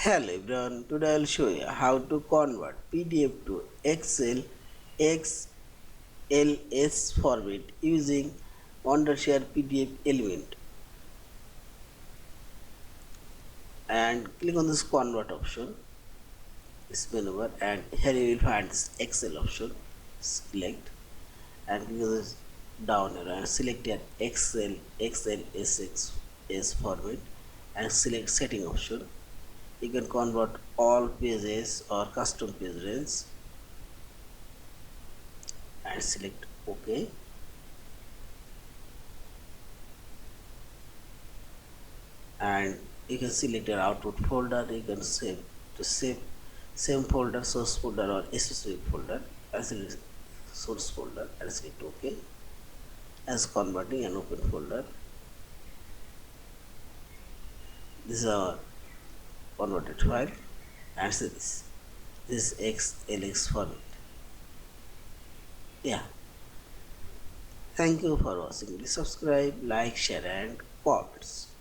Hello everyone, today I will show you how to convert PDF to Excel XLS format using Wondershare PDF element, and click on this convert option, this menu bar, and here you will find this Excel option. Select and click on this down arrow and select your Excel XLS format and select setting option. You can convert all pages or custom page range and select OK, and you can select your output folder. You can save to save same folder, source folder or specific folder, and select source folder and select OK. As converting an open folder, this is our converted file, and see this XLX format. Yeah, thank you for watching. Please subscribe, like, share and comments.